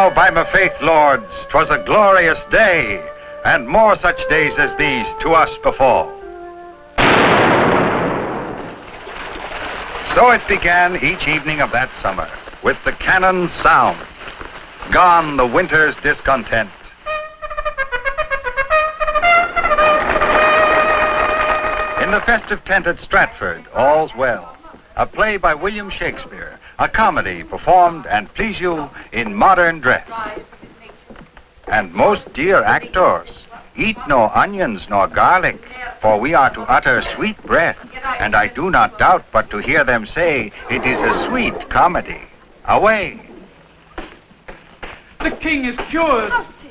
Now, by my faith, lords, 'twas a glorious day, and more such days as these to us befall. So it began each evening of that summer, with the cannon's sound. Gone the winter's discontent. In the festive tent at Stratford, all's well. A play by William Shakespeare, a comedy performed, and please you, in modern dress. And most dear actors, eat no onions nor garlic, for we are to utter sweet breath, and I do not doubt but to hear them say it is a sweet comedy. Away! The king is cured. How say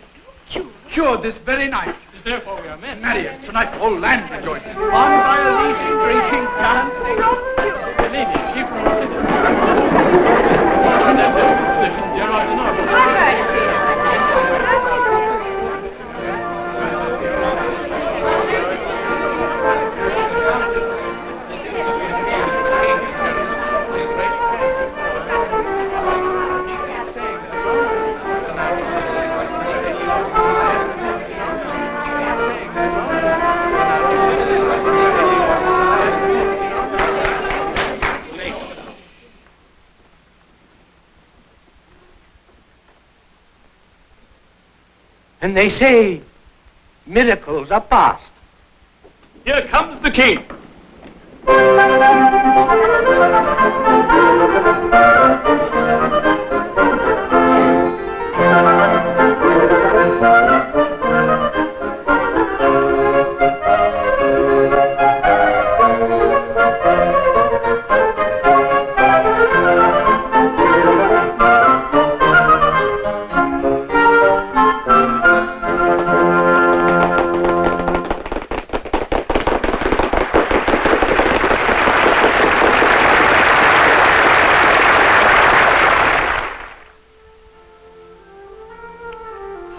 you? Cured this very night. Therefore we are men. Marius, tonight the whole land rejoices. On by a leading, drinking, dancing. The lady, chief from the city. And then the physician, Gerard the Noble. And they say miracles are past. Here comes the king.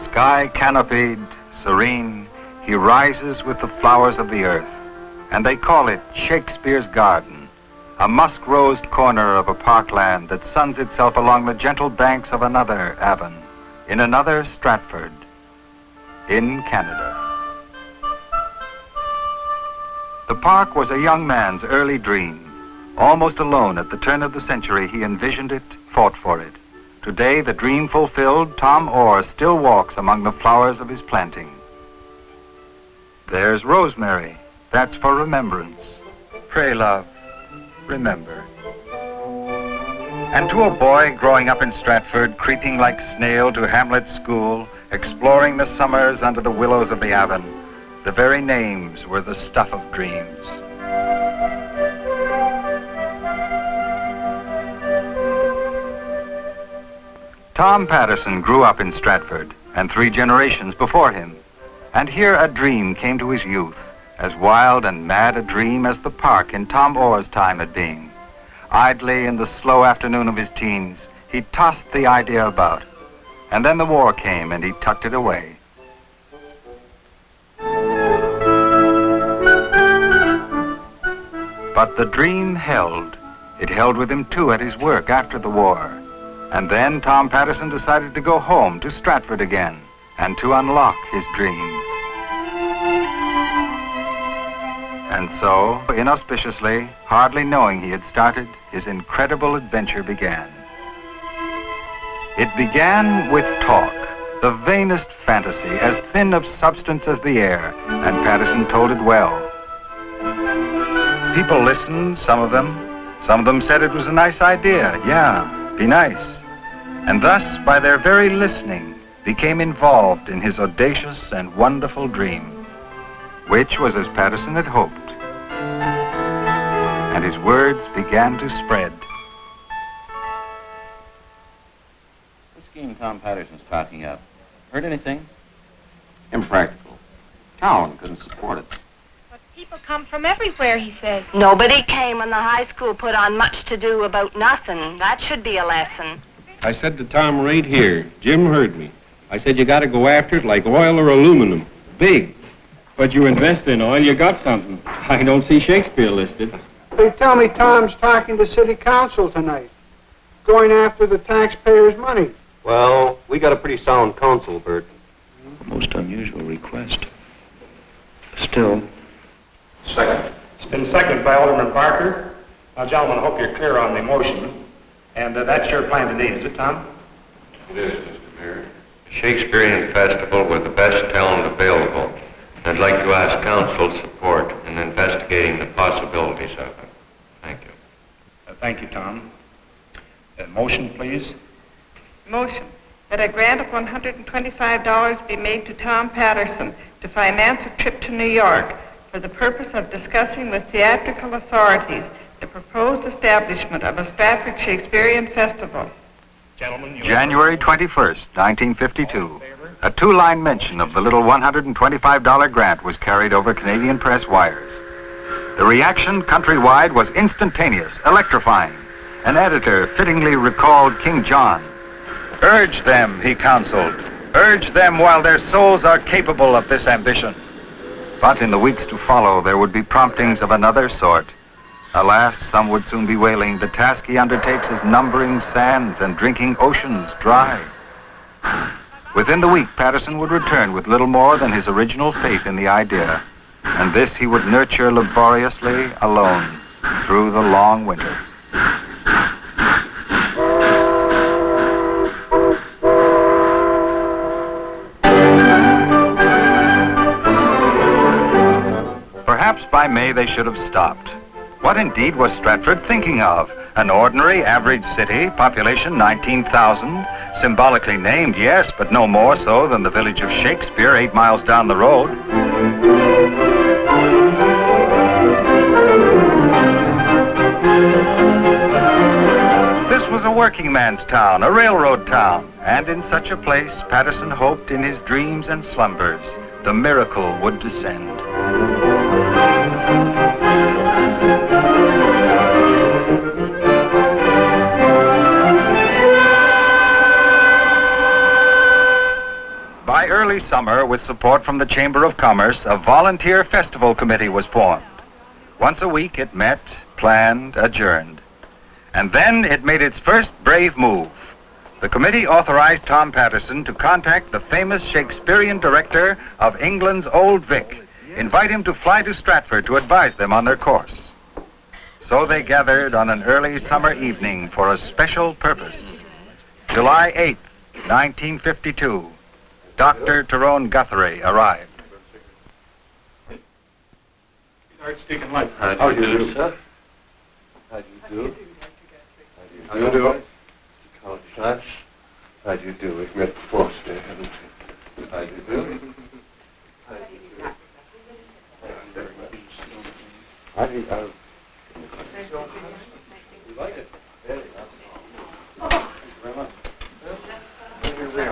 Sky canopied, serene, he rises with the flowers of the earth, and they call it Shakespeare's garden, a musk-rosed corner of a parkland that suns itself along the gentle banks of another Avon, in another Stratford, in Canada. The park was a young man's early dream. Almost alone at the turn of the century, he envisioned it, fought for it. Today, the dream fulfilled, Tom Orr still walks among the flowers of his planting. There's rosemary. That's for remembrance. Pray, love, remember. And to a boy growing up in Stratford, creeping like snail to Hamlet's school, exploring the summers under the willows of the Avon, the very names were the stuff of dreams. Tom Patterson grew up in Stratford, and 3 generations before him. And here a dream came to his youth, as wild and mad a dream as the park in Tom Orr's time had been. Idly in the slow afternoon of his teens, he tossed the idea about. And then the war came and he tucked it away. But the dream held. It held with him too at his work after the war. And then Tom Patterson decided to go home to Stratford again and to unlock his dream. And so, inauspiciously, hardly knowing he had started, his incredible adventure began. It began with talk, the vainest fantasy, as thin of substance as the air, and Patterson told it well. People listened, some of them said it was a nice idea, yeah, be nice. And thus, by their very listening, became involved in his audacious and wonderful dream, which was as Patterson had hoped. And his words began to spread. The scheme Tom Patterson's talking up. Heard anything? Impractical. Town couldn't support it. But people come from everywhere, he says. Nobody came when the high school put on much to do about nothing. That should be a lesson. I said to Tom right here, Jim heard me. I said you gotta go after it like oil or aluminum. Big. But you invest in oil, you got something. I don't see Shakespeare listed. They tell me Tom's talking to city council tonight, going after the taxpayers' money. Well, we got a pretty sound council, Bert. A most unusual request. Still. Second. It's been seconded by Alderman Parker. Now, gentlemen, I hope you're clear on the motion. And that's your plan today, is it, Tom? It is, Mr. Mayor. Shakespearean festival with the best talent available. I'd like to ask council's support in investigating the possibilities of it. Thank you. Thank you, Tom. Motion, please. Motion that a grant of $125 be made to Tom Patterson to finance a trip to New York for the purpose of discussing with theatrical authorities the proposed establishment of a Stratford Shakespearean festival. Gentlemen, January 21st, 1952. A two-line mention of the little $125 grant was carried over Canadian press wires. The reaction countrywide was instantaneous, electrifying. An editor fittingly recalled King John. Urge them, he counseled. Urge them while their souls are capable of this ambition. But in the weeks to follow, there would be promptings of another sort. Alas, some would soon be wailing, the task he undertakes is numbering sands and drinking oceans dry. Within the week, Patterson would return with little more than his original faith in the idea, and this he would nurture laboriously alone through the long winter. Perhaps by May they should have stopped. What indeed was Stratford thinking of? An ordinary average city, population 19,000, symbolically named, yes, but no more so than the village of Shakespeare 8 miles down the road. This was a working man's town, a railroad town, and in such a place, Patterson hoped in his dreams and slumbers, the miracle would descend. By early summer, with support from the Chamber of Commerce, a volunteer festival committee was formed. Once a week it met, planned, adjourned. And then it made its first brave move. The committee authorized Tom Patterson to contact the famous Shakespearean director of England's Old Vic, invite him to fly to Stratford to advise them on their course. So they gathered on an early summer evening for a special purpose. July 8th, 1952. Dr. Tyrone Guthrie arrived. Archdeacon Light. How do you do, sir? How do you do? How do you do? Count Flash. How do you do? We've met before today, haven't we? How do you do? How do you do? Thank you very much. How do you do? You like it? Very nice. Thank you very much.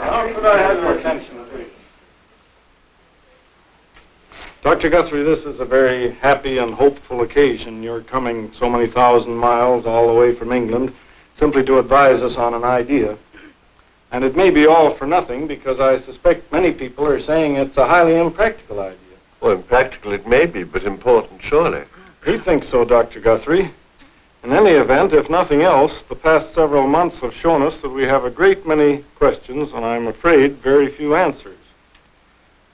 How could I have your attention, please? Dr. Guthrie, this is a very happy and hopeful occasion. You're coming so many thousand miles all the way from England simply to advise us on an idea. And it may be all for nothing because I suspect many people are saying it's a highly impractical idea. Well, impractical it may be, but important, surely. He thinks so, Dr. Guthrie. In any event, if nothing else, the past several months have shown us that we have a great many questions, and I'm afraid very few answers.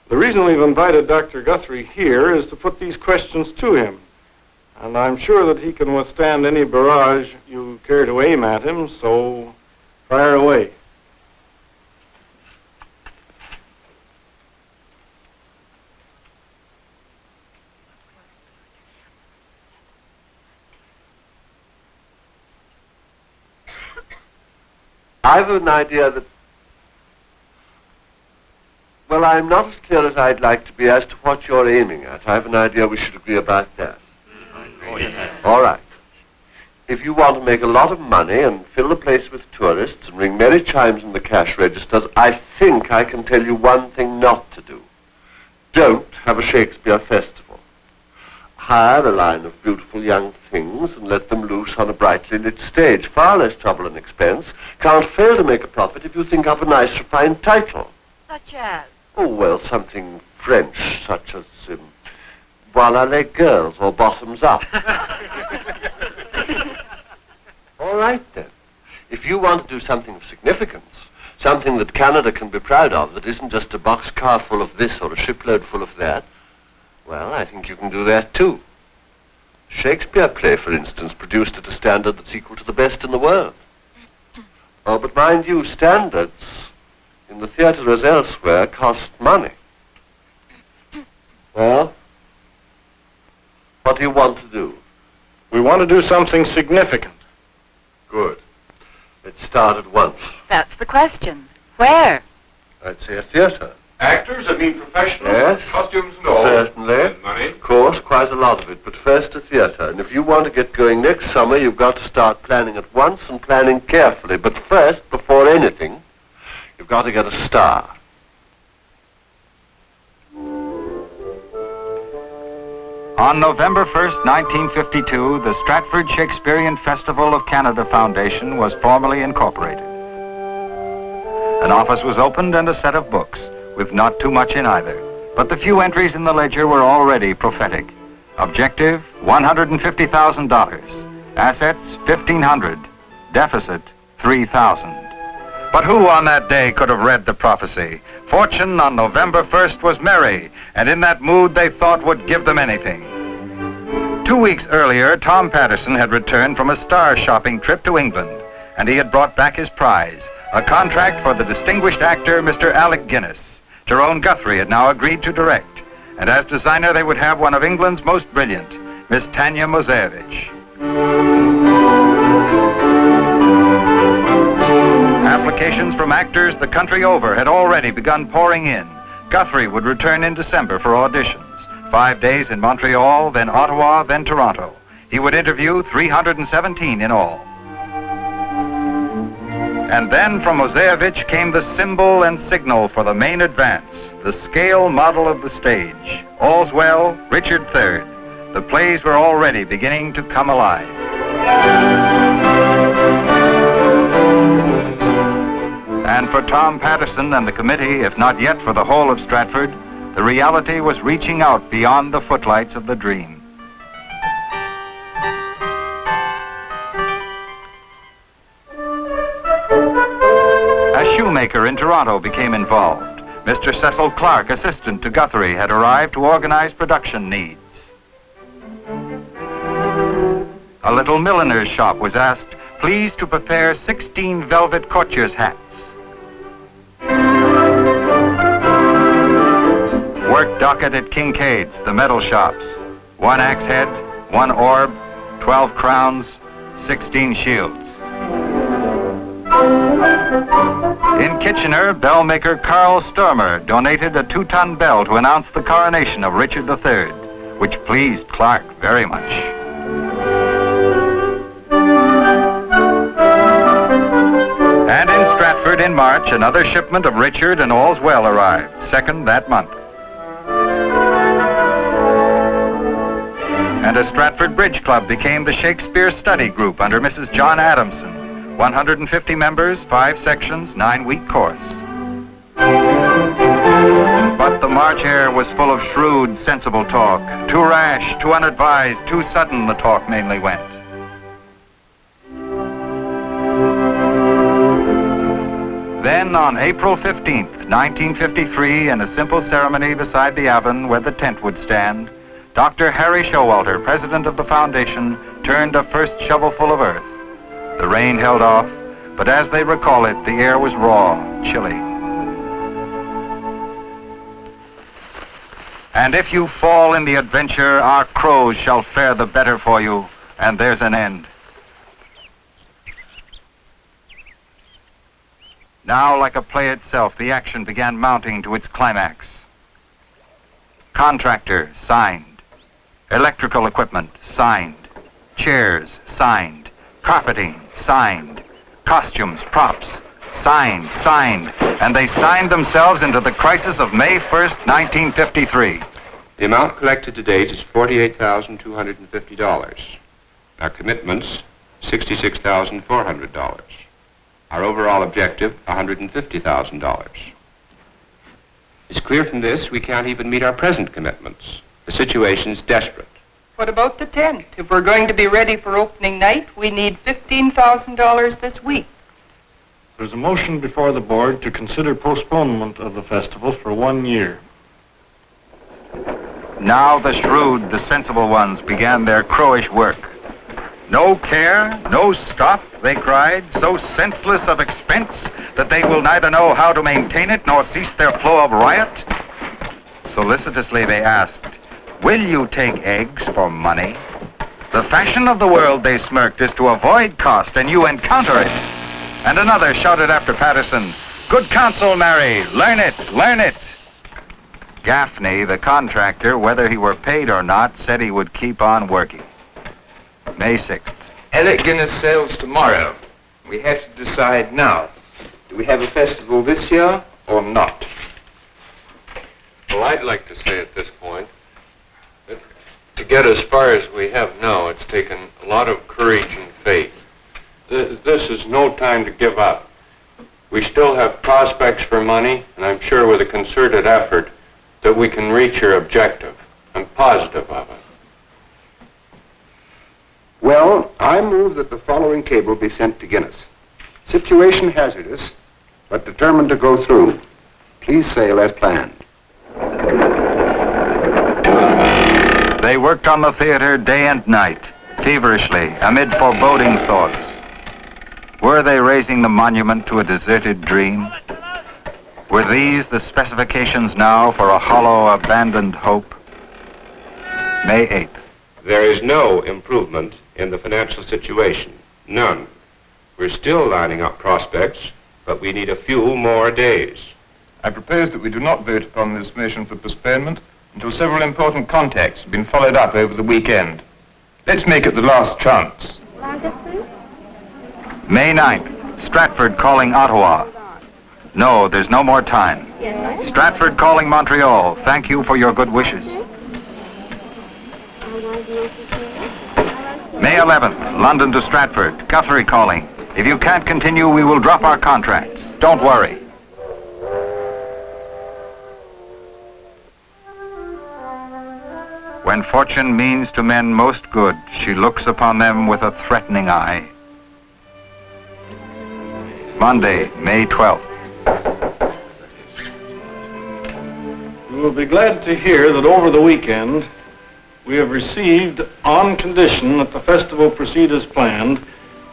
The reason we've invited Dr. Guthrie here is to put these questions to him, and I'm sure that he can withstand any barrage you care to aim at him, so fire away. I've an idea that... Well, I'm not as clear as I'd like to be as to what you're aiming at. I have an idea we should agree about that. All right. If you want to make a lot of money and fill the place with tourists and ring merry chimes in the cash registers, I think I can tell you one thing not to do. Don't have a Shakespeare festival. Hire a line of beautiful young things and let them loose on a brightly lit stage. Far less trouble and expense. Can't fail to make a profit if you think up a nice refined title. Such as? Oh, well, something French, such as Voilà les girls or Bottoms Up. All right, then. If you want to do something of significance, something that Canada can be proud of, that isn't just a boxcar full of this or a shipload full of that, well, I think you can do that too. Shakespeare play, for instance, produced at a standard that's equal to the best in the world. Oh, but mind you, standards in the theatre as elsewhere cost money. Well, what do you want to do? We want to do something significant. Good. Let's start at once. That's the question. Where? I'd say a theatre. Actors, I mean professionals, Yes. costumes and all. Certainly. And money. Of course, quite a lot of it, but first a theatre. And if you want to get going next summer, you've got to start planning at once and planning carefully. But first, before anything, you've got to get a star. On November 1st, 1952, the Stratford Shakespearean Festival of Canada Foundation was formally incorporated. An office was opened and a set of books, with not too much in either. But the few entries in the ledger were already prophetic. Objective, $150,000. Assets, $1,500. Deficit, $3,000. But who on that day could have read the prophecy? Fortune on November 1st was merry, and in that mood they thought would give them anything. 2 weeks earlier, Tom Patterson had returned from a star shopping trip to England, and he had brought back his prize, a contract for the distinguished actor, Mr. Alec Guinness. Jerome Guthrie had now agreed to direct, and as designer they would have one of England's most brilliant, Miss Tanya Mozevich. Applications from actors the country over had already begun pouring in. Guthrie would return in December for auditions. 5 days in Montreal, then Ottawa, then Toronto. He would interview 317 in all. And then from Mozevich came the symbol and signal for the main advance, the scale model of the stage. All's Well, Richard III. The plays were already beginning to come alive. And for Tom Patterson and the committee, if not yet for the whole of Stratford, the reality was reaching out beyond the footlights of the dream. A shoemaker in Toronto became involved. Mr. Cecil Clark, assistant to Guthrie, had arrived to organize production needs. A little milliner's shop was asked, please to prepare 16 velvet courtiers' hats. Work docket at Kincaid's, the metal shops. 1 axe head, 1 orb, 12 crowns, 16 shields. In Kitchener, bell-maker Carl Sturmer donated a 2-ton bell to announce the coronation of Richard III, which pleased Clark very much. And in Stratford in March, another shipment of Richard and All's Well arrived, second that month. And a Stratford Bridge Club became the Shakespeare Study Group under Mrs. John Adamson. 150 members, 5 sections, 9-week course. But the March air was full of shrewd, sensible talk. Too rash, too unadvised, too sudden the talk mainly went. Then on April 15th, 1953, in a simple ceremony beside the Avon where the tent would stand, Dr. Harry Showalter, president of the foundation, turned a first shovelful of earth. The rain held off, but as they recall it, the air was raw, chilly. And if you fall in the adventure, our crows shall fare the better for you, and there's an end. Now, like a play itself, the action began mounting to its climax. Contractor, signed. Electrical equipment, signed. Chairs, signed. Carpeting, signed. Costumes, props, signed. And they signed themselves into the crisis of May 1st, 1953. The amount collected to date is $48,250. Our commitments, $66,400. Our overall objective, $150,000. It's clear from this we can't even meet our present commitments. The situation's desperate. What about the tent? If we're going to be ready for opening night, we need $15,000 this week. There's a motion before the board to consider postponement of the festival for 1 year. Now the shrewd, the sensible ones began their crowish work. No care, no stop, they cried, so senseless of expense that they will neither know how to maintain it nor cease their flow of riot. Solicitously they asked, will you take eggs for money? The fashion of the world, they smirked, is to avoid cost, and you encounter it. And another shouted after Patterson, good counsel, Mary, learn it, learn it. Gaffney, the contractor, whether he were paid or not, said he would keep on working. May 6th. Elliot Guinness sails tomorrow. We have to decide now. Do we have a festival this year or not? Well, I'd like to say at this point that to get as far as we have now, it's taken a lot of courage and faith. This is no time to give up. We still have prospects for money, and I'm sure with a concerted effort that we can reach your objective. I'm positive of it. Well, I move that the following cable be sent to Guinness. Situation hazardous, but determined to go through. Please sail as planned. They worked on the theater day and night, feverishly, amid foreboding thoughts. Were they raising the monument to a deserted dream? Were these the specifications now for a hollow, abandoned hope? May 8th. There is no improvement in the financial situation. None. We're still lining up prospects, but we need a few more days. I propose that we do not vote upon this motion for postponement until several important contacts have been followed up over the weekend. Let's make it the last chance. May 9th. Stratford calling Ottawa. No, there's no more time. Yes? Stratford calling Montreal. Thank you for your good wishes. May 11th. London to Stratford. Guthrie calling. If you can't continue, we will drop our contracts. Don't worry. When fortune means to men most good, she looks upon them with a threatening eye. Monday, May 12th. You will be glad to hear that over the weekend, we have received, on condition that the festival proceed as planned,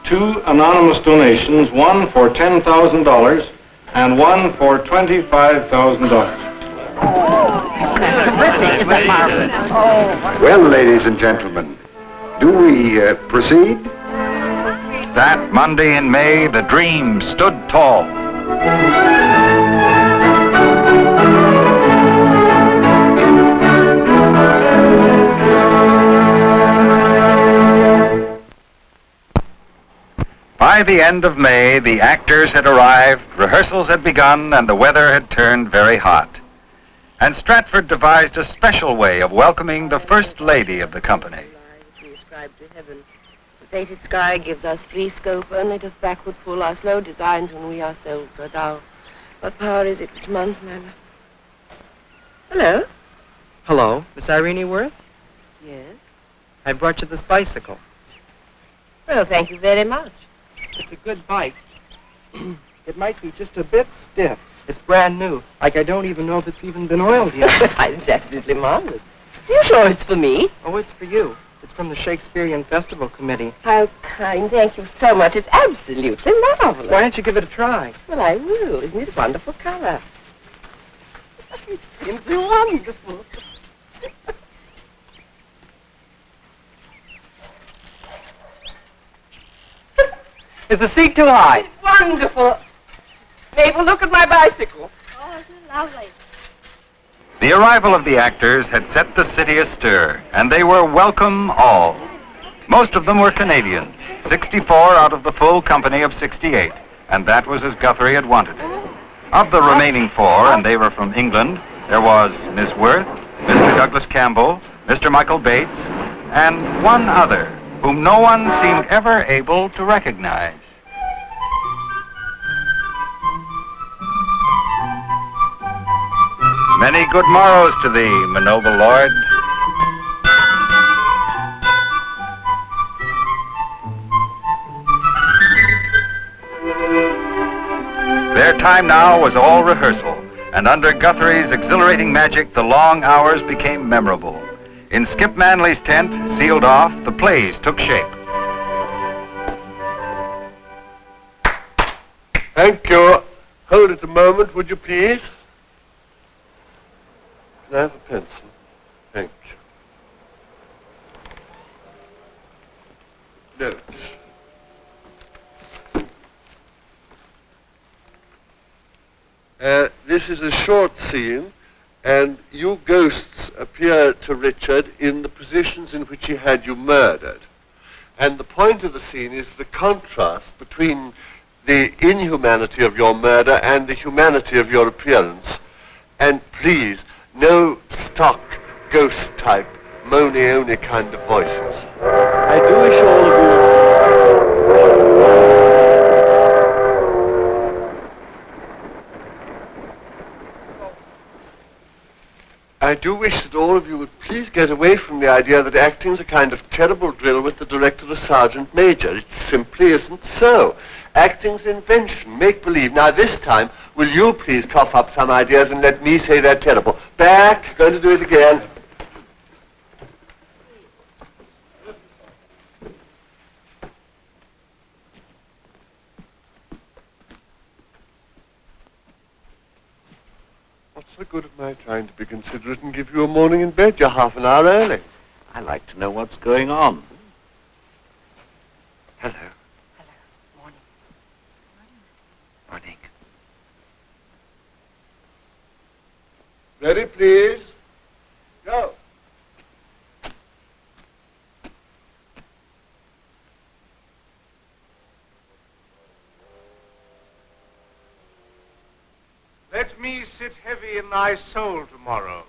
2 anonymous donations, one for $10,000 and one for $25,000. Well, ladies and gentlemen, do we proceed? That Monday in May, the dream stood tall. By the end of May, the actors had arrived, rehearsals had begun, and the weather had turned very hot. And Stratford devised a special way of welcoming the First Lady of the company. We ascribe to heaven. The fated sky gives us free scope, only doth backward pull our slow designs when we ourselves are dull. What power is it which months manner? Hello? Hello, Miss Irene Worth? Yes? I brought you this bicycle. Well, thank you very much. It's a good bike. It might be just a bit stiff. It's brand new. Like I don't even know if it's even been oiled yet. It's absolutely marvelous. You sure it's for me? Oh, it's for you. It's from the Shakespearean Festival Committee. How kind. Thank you so much. It's absolutely marvelous. Why don't you give it a try? Well, I will. Isn't it a wonderful color? It's simply wonderful. Is the seat too high? It's wonderful. Mabel, look at my bicycle. Oh, isn't it lovely? The arrival of the actors had set the city astir, and they were welcome all. Most of them were Canadians, 64 out of the full company of 68, and that was as Guthrie had wanted it. Of the remaining 4, and they were from England, there was Miss Worth, Mr. Douglas Campbell, Mr. Michael Bates, and one other, whom no one seemed ever able to recognize. Many good morrows to thee, my noble lord. time now was all rehearsal, and under Guthrie's exhilarating magic, the long hours became memorable. In Skip Manley's tent, sealed off, the plays took shape. Thank you. Hold it a moment, would you please? Can I have a pencil? Thank you. Notes. This is a short scene, and you ghosts appear to Richard in the positions in which he had you murdered. And the point of the scene is the contrast between the inhumanity of your murder and the humanity of your appearance. And please, no stock ghost type, moany-ony kind of voices. I do wish all of you... I do wish that all of you would please get away from the idea that acting is a kind of terrible drill with the director of Sergeant Major. It simply isn't so. Acting's invention, make-believe. Now this time, will you please cough up some ideas and let me say they're terrible. Back, going to do it again. What's the good of my trying to be considerate and give you a morning in bed? You're half an hour early. I like to know what's going on. Hello. Morning. Ready, please? Go. Let me sit heavy in thy soul tomorrow.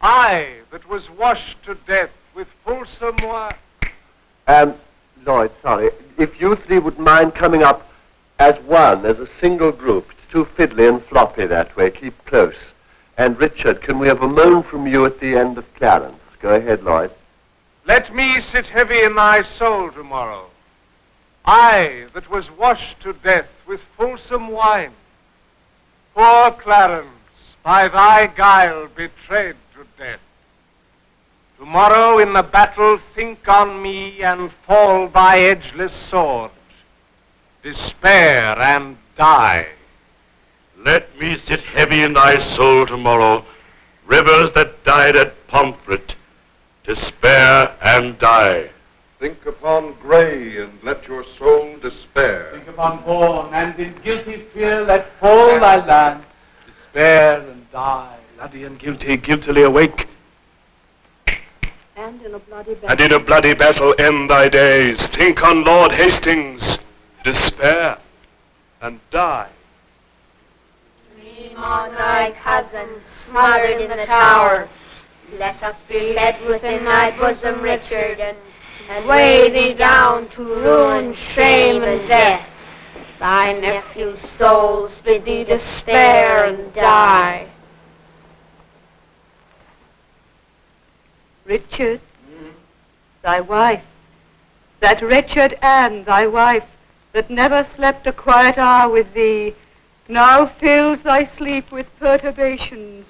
I that was washed to death with fulsome wine. Lloyd, sorry. If you three would mind coming up as one, as a single group. It's too fiddly and floppy that way. Keep close. And Richard, can we have a moan from you at the end of Clarence? Go ahead, Lloyd. Let me sit heavy in thy soul tomorrow. I that was washed to death with fulsome wine. Poor Clarence, by thy guile betrayed to death. Tomorrow in the battle think on me and fall by edgeless sword. Despair and die. Let me sit heavy in thy soul tomorrow, rivers that died at Pomfret, despair and die. Think upon Grey and let your soul despair. Think upon Bourne and in guilty fear let fall thy land. Despair and die. Bloody and guilty, guiltily awake, And in a bloody battle. and in a bloody battle end thy days. Think on Lord Hastings, despair and die. Dream on thy cousin smothered in the tower. Let us be led within thy bosom, Richard, and weigh thee down to ruin, shame, and death. Thy nephew's souls bid thee despair and die. Richard, thy wife, that wretched Anne, thy wife, that never slept a quiet hour with thee, now fills thy sleep with perturbations.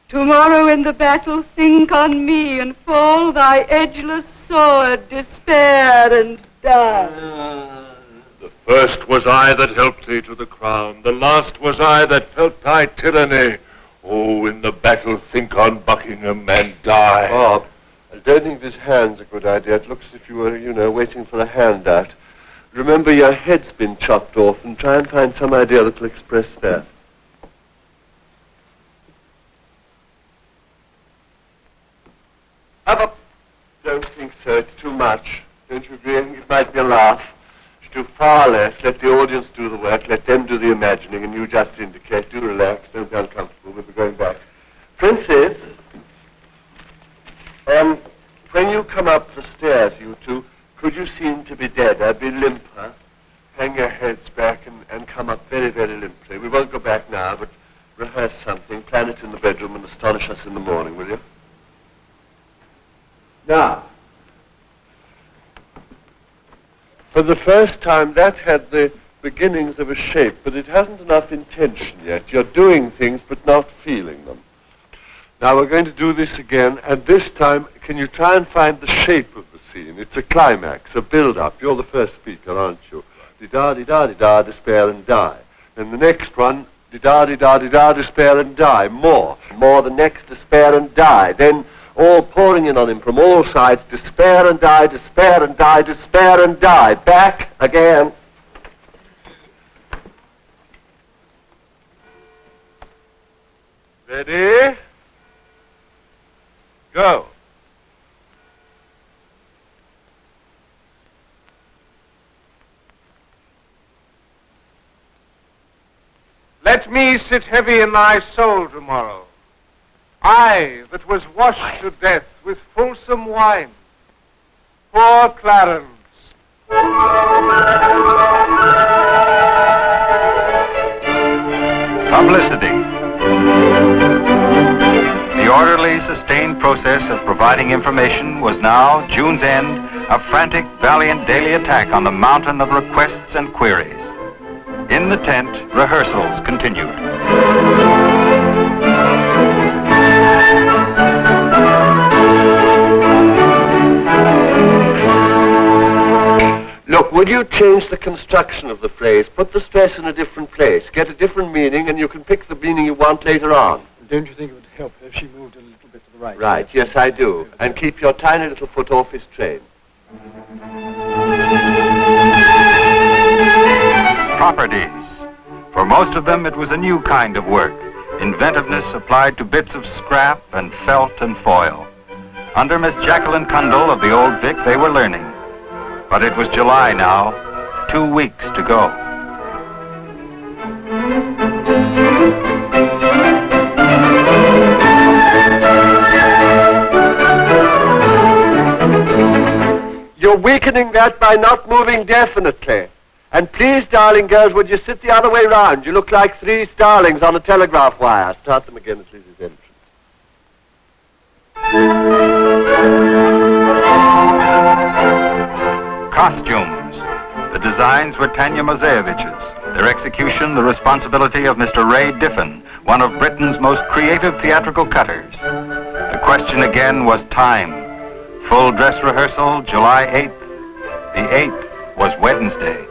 Tomorrow in the battle think on me and fall thy edgeless sword, despair and die. The first was I that helped thee to the crown, the last was I that felt thy tyranny. Oh, in the battle think on Buckingham and die. Bob, I don't think this hand's a good idea. It looks as if you were, waiting for a handout. Remember, your head's been chopped off, and try and find some idea that will express that. Up. Don't think so. It's too much. Don't you agree? I think it might be a laugh. Should do far less. Let the audience do the work. Let them do the imagining, and you just indicate. Do relax. Don't be uncomfortable. We'll be going back. Princess, when you come up the stairs, you two, could you seem to be dead? I'd be limper. Hang your heads back and come up very, very limply. We won't go back now, but rehearse something. Plan it in the bedroom and astonish us in the morning, will you? Now, for the first time, that had the beginnings of a shape, but it hasn't enough intention yet. You're doing things but not feeling them. Now we're going to do this again, and this time, can you try and find the shape of the scene? It's a climax, a build-up. You're the first speaker, aren't you? Di-da-di-da-di-da, despair and die. Then the next one, di-da-di-da-di-da, despair and die. More the next, despair and die. Then all pouring in on him from all sides, despair and die, despair and die, despair and die. Back again. Ready? Go. Let me sit heavy in thy soul tomorrow. I that was washed to death with fulsome wine. Poor Clarence. Publicity. The orderly, sustained process of providing information was now, June's end, a frantic, valiant daily attack on the mountain of requests and queries. In the tent, rehearsals continued. Look, would you change the construction of the phrase? Put the stress in a different place. Get a different meaning, and you can pick the meaning you want later on. Don't you think it would help if she moved a little bit to the right? Right, yes, I do. And keep your tiny little foot off his train. Properties. For most of them, it was a new kind of work. Inventiveness applied to bits of scrap and felt and foil. Under Miss Jacqueline Cundall of the Old Vic, they were learning. But it was July now, 2 weeks to go. You're weakening that by not moving definitely. And please, darling girls, would you sit the other way round? You look like 3 starlings on a telegraph wire. Start them again at Lizzie's entrance. Costumes. The designs were Tanya Mozeyevich's. Their execution, the responsibility of Mr. Ray Diffin, one of Britain's most creative theatrical cutters. The question again was time. Full dress rehearsal, July 8th. The 8th was Wednesday.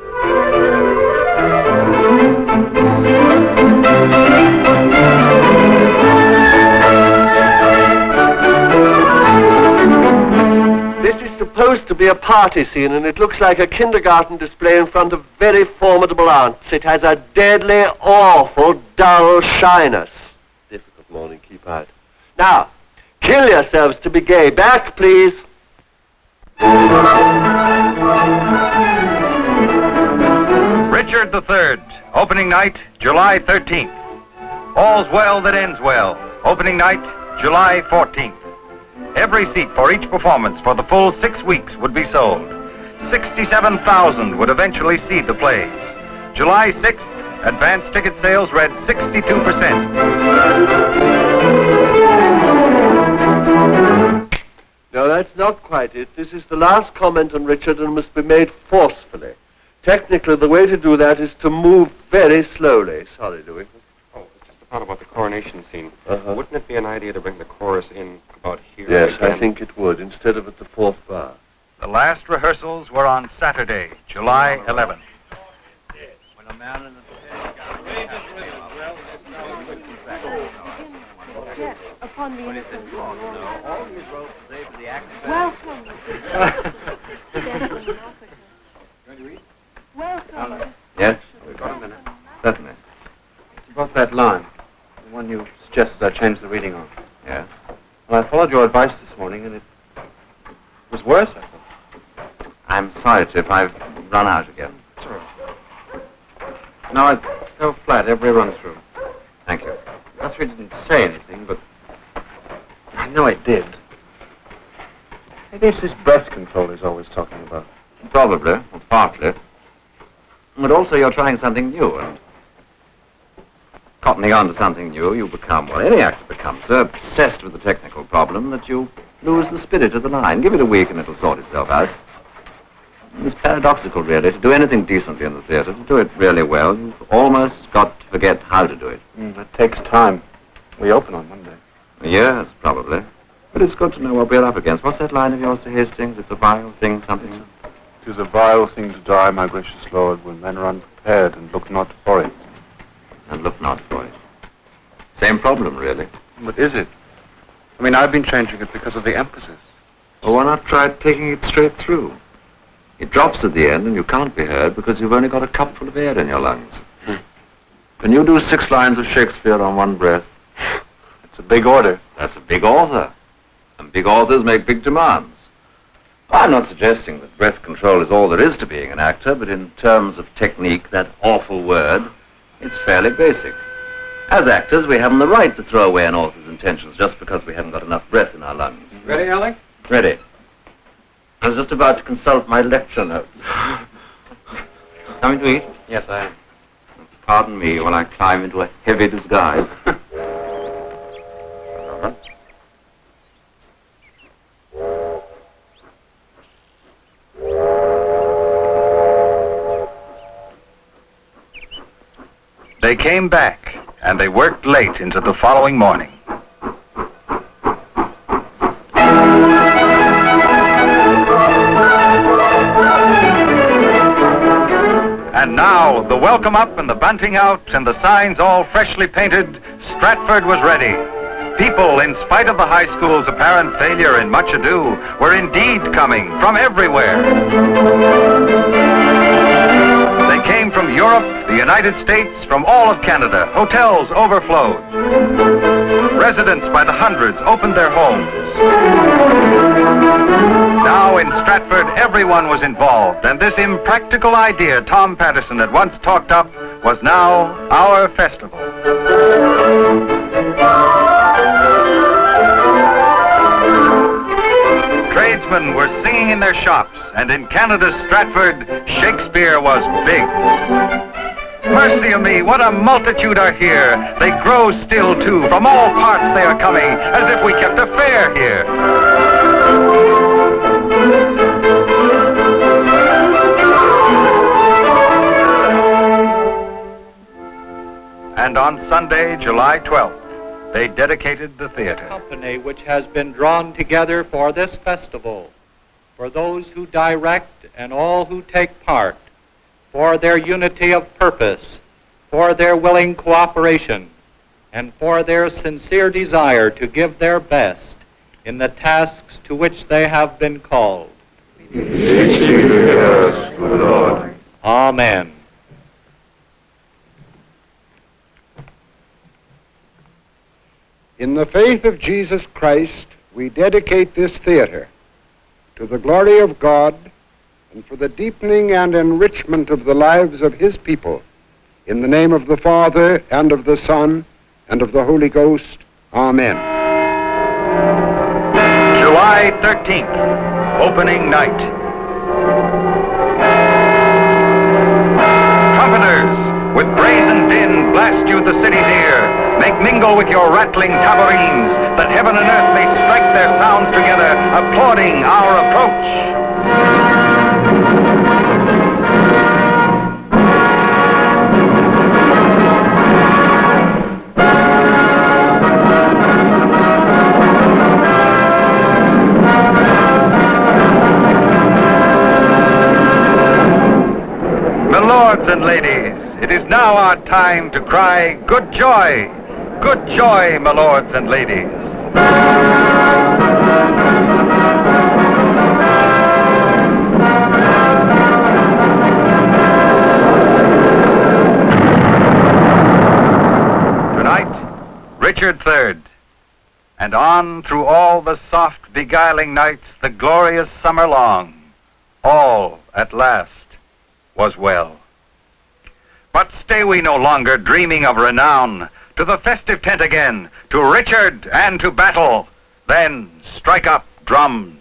This is supposed to be a party scene, and it looks like a kindergarten display in front of very formidable aunts. It has a deadly, awful, dull shyness. Difficult morning, keep out. Now, kill yourselves to be gay. Back, please. Richard III, opening night, July 13th. All's Well That Ends Well, opening night, July 14th. Every seat for each performance for the full 6 weeks would be sold. 67,000 would eventually see the plays. July 6th, advance ticket sales read 62%. No, that's not quite it. This is the last comment on Richard and must be made forcefully. Technically, the way to do that is to move very slowly. Sorry, Louis. Oh, it's just a thought about the coronation scene. Wouldn't it be an idea to bring the chorus in about here? Yes, I think it would, instead of at the 4th bar. The last rehearsals were on Saturday, July 11th. When a man in the upon the innocent all these ropes today for the actors. Welcome. Going to read? Welcome. Yes? We've got a minute. Certainly. It's about that line. The one you suggested I change the reading on. Yes? Well, I followed your advice this morning, and it was worse, I thought. I'm sorry, Chip. I've run out again. Sure. No, I fell flat every run-through. Thank you. Guthrie didn't say anything, but I know it did. Maybe it's this breath control he's always talking about. Probably, or partly. But also you're trying something new, and cottoning on to something new, you become, well, any actor becomes so obsessed with the technical problem that you lose the spirit of the line. Give it a week and it'll sort itself out. It's paradoxical, really. To do anything decently in the theatre, to do it really well, you've almost got to forget how to do it. That takes time. We open on Monday. Yes, probably. But it's good to know what we're up against. What's that line of yours to Hastings? It's a vile thing, something. It is a vile thing to die, my gracious lord, when men are unprepared and look not for it. And look not for it. Same problem, really. But is it? I mean, I've been changing it because of the emphasis. Well, why not try taking it straight through? It drops at the end and you can't be heard because you've only got a cupful of air in your lungs. Can you do 6 lines of Shakespeare on one breath? It's a big order. That's a big author. And big authors make big demands. I'm not suggesting that breath control is all there is to being an actor, but in terms of technique, that awful word, it's fairly basic. As actors, we haven't the right to throw away an author's intentions just because we haven't got enough breath in our lungs. Ready, Alec? Ready. I was just about to consult my lecture notes. Coming to eat? Yes, I am. Pardon me while I climb into a heavy disguise. They came back, and they worked late into the following morning. And now, the welcome up and the bunting out and the signs all freshly painted, Stratford was ready. People, in spite of the high school's apparent failure in Much Ado, were indeed coming from everywhere. They came from Europe, the United States, from all of Canada. Hotels overflowed. Residents by the hundreds opened their homes. Now in Stratford, everyone was involved, and this impractical idea Tom Patterson had once talked up was now our festival. Tradesmen were singing in their shops, and in Canada's Stratford, Shakespeare was big. Mercy o' me, what a multitude are here. They grow still, too. From all parts they are coming, as if we kept a fair here. And on Sunday, July 12th, they dedicated the theater. Company which has been drawn together for this festival, for those who direct and all who take part, for their unity of purpose, for their willing cooperation, and for their sincere desire to give their best in the tasks to which they have been called. Amen. In the faith of Jesus Christ, we dedicate this theater to the glory of God and for the deepening and enrichment of the lives of His people. In the name of the Father, and of the Son, and of the Holy Ghost. Amen. July 13th, opening night. Trumpeters, with brazen din, blast you the city's ear. Make mingle with your rattling tabourines, that heaven and earth may strike their sounds together, applauding our approach. Lords and ladies, it is now our time to cry, good joy, my lords and ladies. Tonight, Richard III, and on through all the soft, beguiling nights, the glorious summer long, all at last was well. But stay we no longer dreaming of renown. To the festive tent again, to Richard and to battle. Then strike up drums.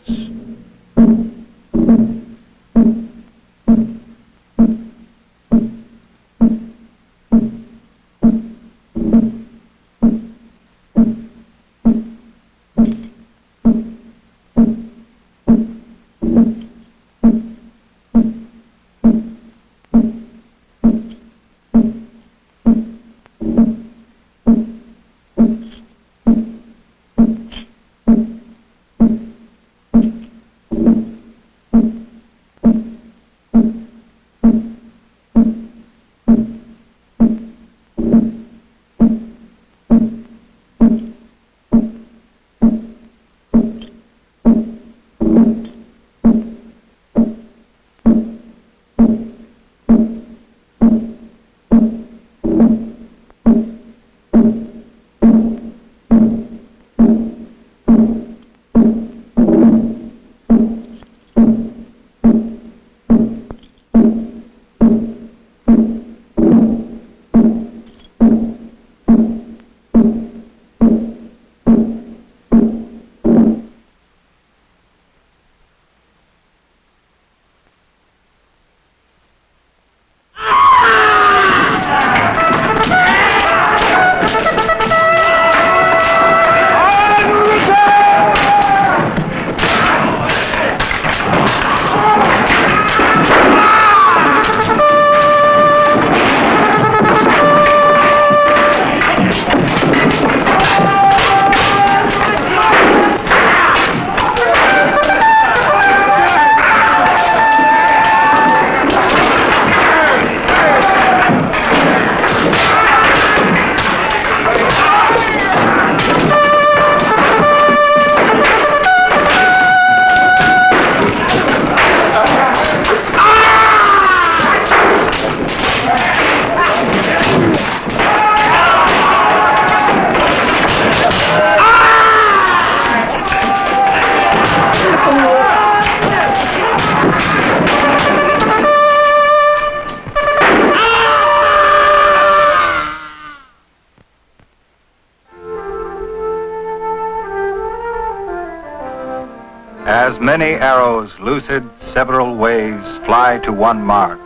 As many arrows, lucid several ways, fly to one mark,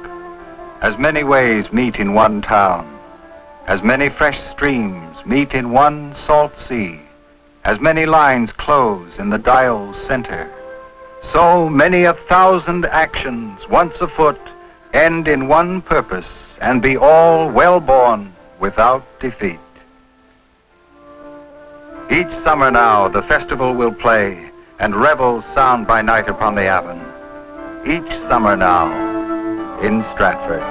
as many ways meet in one town, as many fresh streams meet in one salt sea, as many lines close in the dial's center, so many 1,000 actions once afoot end in one purpose and be all well-born without defeat. Each summer now the festival will play and revels sound by night upon the Avon. Each summer now in Stratford.